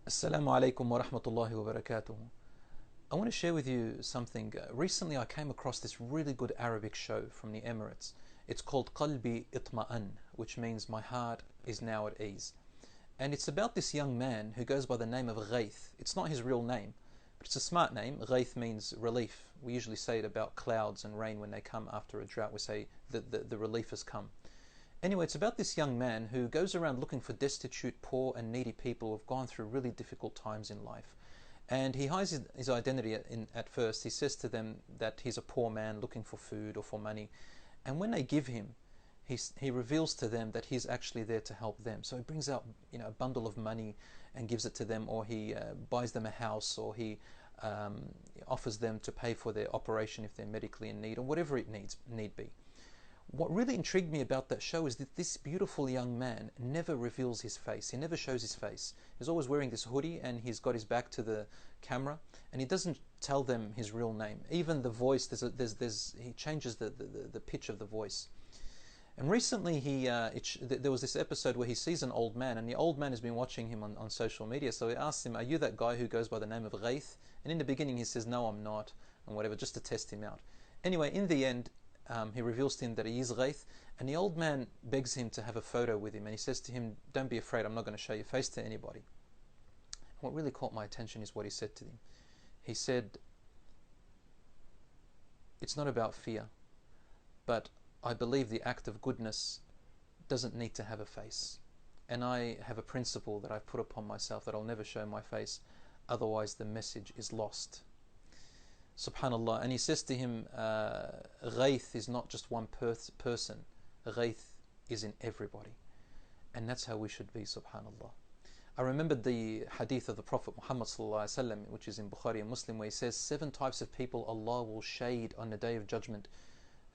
Assalamu alaikum wa rahmatullahi wa barakatuh. I want to share with you something. Recently I came across this really good Arabic show from the Emirates. It's called Qalbi Itma'an, which means my heart is now at ease. And it's about this young man who goes by the name of Ghaith. It's not his real name, but it's a smart name. Ghaith means relief. We usually say it about clouds and rain when they come after a drought. We say that the relief has come. Anyway, it's about this young man who goes around looking for destitute, poor and needy people who have gone through really difficult times in life. And he hides his identity at first. He says to them that he's a poor man looking for food or for money. And when they give him, he reveals to them that he's actually there to help them. So he brings out a bundle of money and gives it to them, or he buys them a house, or he offers them to pay for their operation if they're medically in need, or whatever it need be. What really intrigued me about that show is that this beautiful young man never reveals his face. He never shows his face. He's always wearing this hoodie and he's got his back to the camera, and he doesn't tell them his real name. Even the voice, he changes the pitch of the voice. And recently there was this episode where he sees an old man, and the old man has been watching him on social media. So he asks him, "Are you that guy who goes by the name of Ghaith?" And in the beginning he says, "No, I'm not," and whatever, just to test him out. Anyway, in the end, he reveals to him that he is Ghaith, and the old man begs him to have a photo with him, and he says to him, "Don't be afraid, I'm not going to show your face to anybody." And what really caught my attention is what he said to him. He said, "It's not about fear, but I believe the act of goodness doesn't need to have a face. And I have a principle that I've put upon myself that I'll never show my face, otherwise the message is lost." Subhanallah. And he says to him, Ghaith is not just one person. Ghaith is in everybody. And that's how we should be, subhanallah. I remembered the hadith of the Prophet Muhammad ﷺ, which is in Bukhari and Muslim, where he says 7 types of people Allah will shade on the Day of Judgment,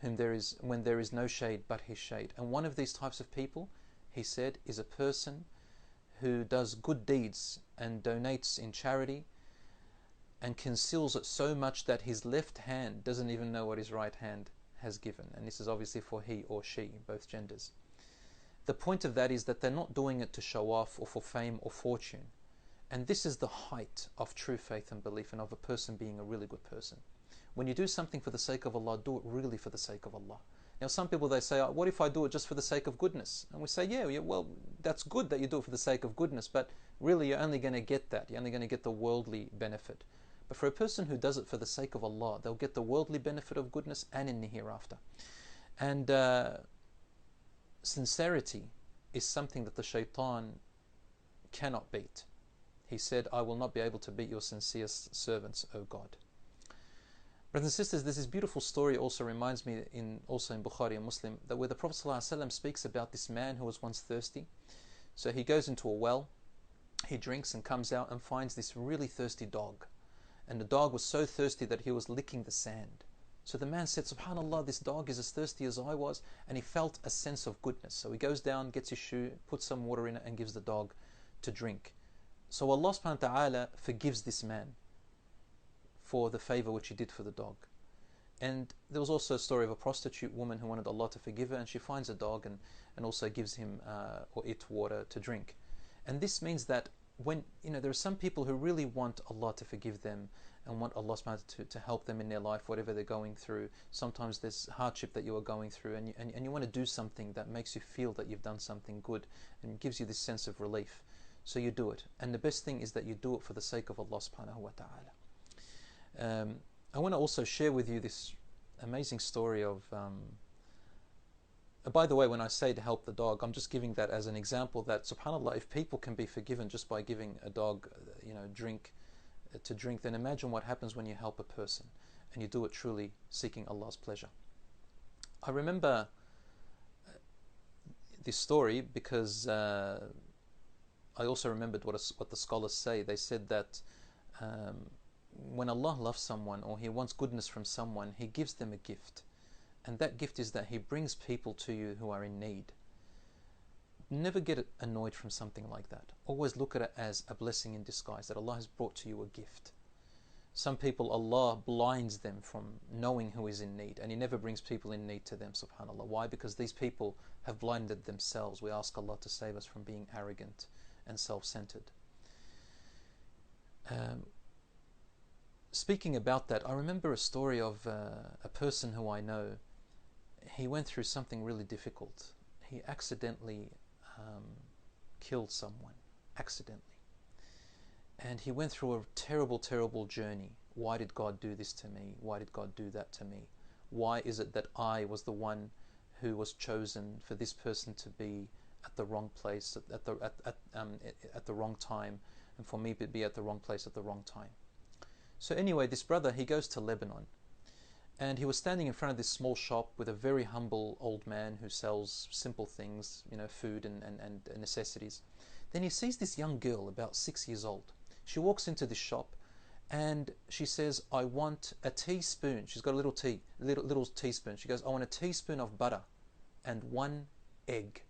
when there is no shade but His shade. And one of these types of people, he said, is a person who does good deeds and donates in charity, and conceals it so much that his left hand doesn't even know what his right hand has given. And this is obviously for he or she, both genders. The point of that is that they're not doing it to show off or for fame or fortune. And this is the height of true faith and belief, and of a person being a really good person. When you do something for the sake of Allah, do it really for the sake of Allah. Now some people, they say, "What if I do it just for the sake of goodness?" And we say, yeah, well, that's good that you do it for the sake of goodness, but really you're only going to get that. You're only going to get the worldly benefit. But for a person who does it for the sake of Allah, they'll get the worldly benefit of goodness and in the hereafter. And sincerity is something that the shaitan cannot beat. He said, "I will not be able to beat your sincere servants, O God." Brothers and sisters, there's this beautiful story also reminds me, also in Bukhari and Muslim, that where the Prophet ﷺ speaks about this man who was once thirsty. So he goes into a well, he drinks and comes out and finds this really thirsty dog. And the dog was so thirsty that he was licking the sand. So the man said, "Subhanallah, this dog is as thirsty as I was," and he felt a sense of goodness. So he goes down, gets his shoe, puts some water in it, and gives the dog to drink. So Allah subhanahu wa ta'ala forgives this man for the favor which he did for the dog. And there was also a story of a prostitute woman who wanted Allah to forgive her, and she finds a dog and also gives him or it water to drink. And this means that when there are some people who really want Allah to forgive them and want Allah to help them in their life, whatever they're going through. Sometimes there's hardship that you are going through, and you want to do something that makes you feel that you've done something good and gives you this sense of relief. So you do it. And the best thing is that you do it for the sake of Allah subhanahu wa ta'ala. I want to also share with you this amazing story of by the way, when I say to help the dog, I'm just giving that as an example that, subhanAllah, if people can be forgiven just by giving a dog drink, then imagine what happens when you help a person and you do it truly seeking Allah's pleasure. I remember this story because I also remembered what the scholars say. They said that when Allah loves someone or He wants goodness from someone, He gives them a gift. And that gift is that He brings people to you who are in need. Never get annoyed from something like that. Always look at it as a blessing in disguise, that Allah has brought to you a gift. Some people, Allah blinds them from knowing who is in need, and He never brings people in need to them, subhanAllah. Why? Because these people have blinded themselves. We ask Allah to save us from being arrogant and self-centered. Um, Speaking about that, I remember a story of a person who I know. He went through something really difficult. He accidentally killed someone, accidentally. And he went through a terrible, terrible journey. Why did God do this to me? Why did God do that to me? Why is it that I was the one who was chosen for this person to be at the wrong place at the wrong time, and for me to be at the wrong place at the wrong time? So anyway, this brother, he goes to Lebanon, and he was standing in front of this small shop with a very humble old man who sells simple things, food and necessities. Then he sees this young girl, about 6 years old. She walks into this shop and she says, I want a teaspoon. She's got a little teaspoon. She goes, I want a teaspoon of butter and 1 egg.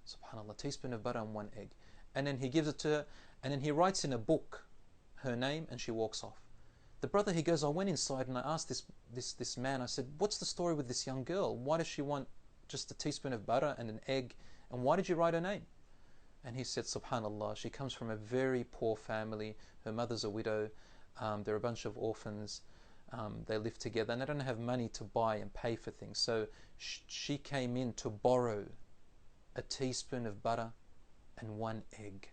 SubhanAllah, teaspoon of butter and 1 egg. And then he gives it to her, and then he writes in a book her name, and she walks off. The brother, he goes, I went inside and I asked this man, I said, what's the story with this young girl? Why does she want just a teaspoon of butter and an egg? And why did you write her name? And he said, SubhanAllah, she comes from a very poor family. Her mother's a widow. They're a bunch of orphans. They live together and they don't have money to buy and pay for things. So she came in to borrow a teaspoon of butter and 1 egg.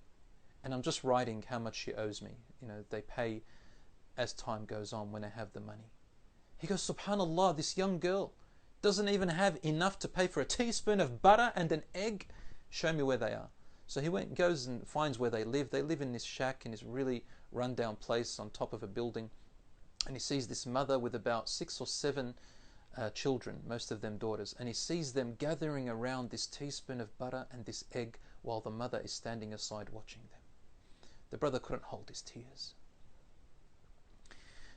And I'm just writing how much she owes me. They pay as time goes on when they have the money. He goes, SubhanAllah, this young girl doesn't even have enough to pay for a teaspoon of butter and an egg. Show me where they are. So he goes and finds where they live. They live in this shack in this really rundown place on top of a building. And he sees this mother with about 6 or 7 children, most of them daughters. And he sees them gathering around this teaspoon of butter and this egg while the mother is standing aside watching them. The brother couldn't hold his tears.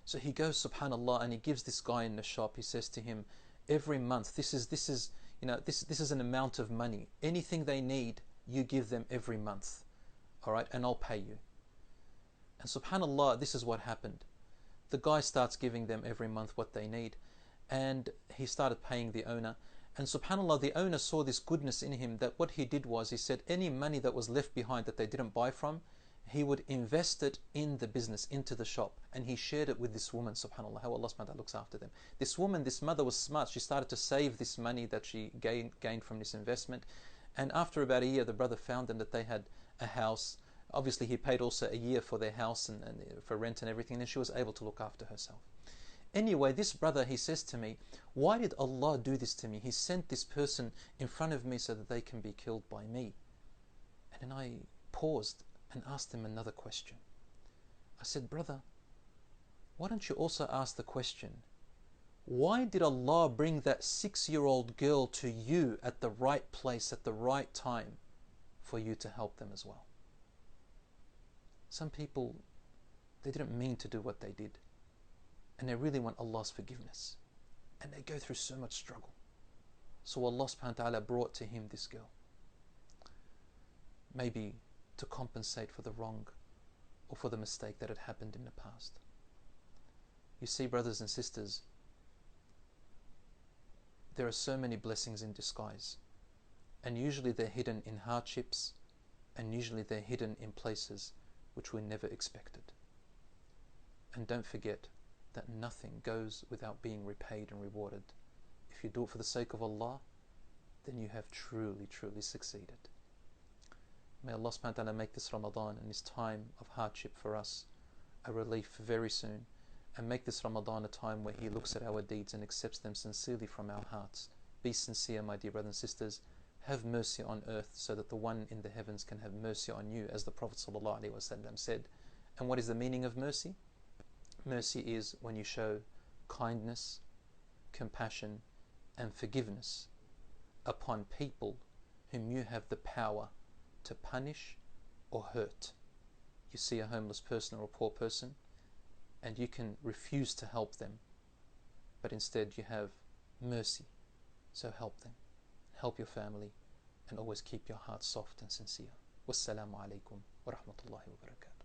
So he goes, SubhanAllah, and he gives this guy in the shop, he says to him, every month, this is an amount of money. Anything they need, you give them every month. All right, and I'll pay you. And SubhanAllah, this is what happened. The guy starts giving them every month what they need, and he started paying the owner. And SubhanAllah, the owner saw this goodness in him, that what he did was, he said any money that was left behind that they didn't buy from, he would invest it in the business, into the shop, and he shared it with this woman. SubhanAllah, how Allah subhanahu wa ta'ala looks after them. This woman, this mother, was smart. She started to save this money that she gained from this investment, and after about a year, the brother found them that they had a house. Obviously, he paid also a year for their house and for rent and everything, and she was able to look after herself. Anyway, this brother, he says to me, why did Allah do this to me? He sent this person in front of me so that they can be killed by me. And then I paused and asked him another question. I said, brother, why don't you also ask the question, why did Allah bring that 6-year-old girl to you at the right place at the right time for you to help them as well? Some people, they didn't mean to do what they did, and they really want Allah's forgiveness, and they go through so much struggle. So Allah subhanahu wa ta'ala brought to him this girl, maybe to compensate for the wrong or for the mistake that had happened in the past. You see, brothers and sisters, there are so many blessings in disguise, and usually they're hidden in hardships, and usually they're hidden in places which we never expected. And don't forget that nothing goes without being repaid and rewarded. If you do it for the sake of Allah, then you have truly, truly succeeded. May Allah subhanahu wa ta'ala make this Ramadan and this time of hardship for us a relief very soon, and make this Ramadan a time where He looks at our deeds and accepts them sincerely from our hearts. Be sincere, my dear brothers and sisters. Have mercy on earth so that the one in the heavens can have mercy on you, as the Prophet ﷺ said. And what is the meaning of mercy? Mercy is when you show kindness, compassion, and forgiveness upon people whom you have the power to punish or hurt. You see a homeless person or a poor person, and you can refuse to help them, but instead you have mercy. So help them, help your family, and always keep your heart soft and sincere. Wassalamu alaikum wa rahmatullahi wa barakatuh.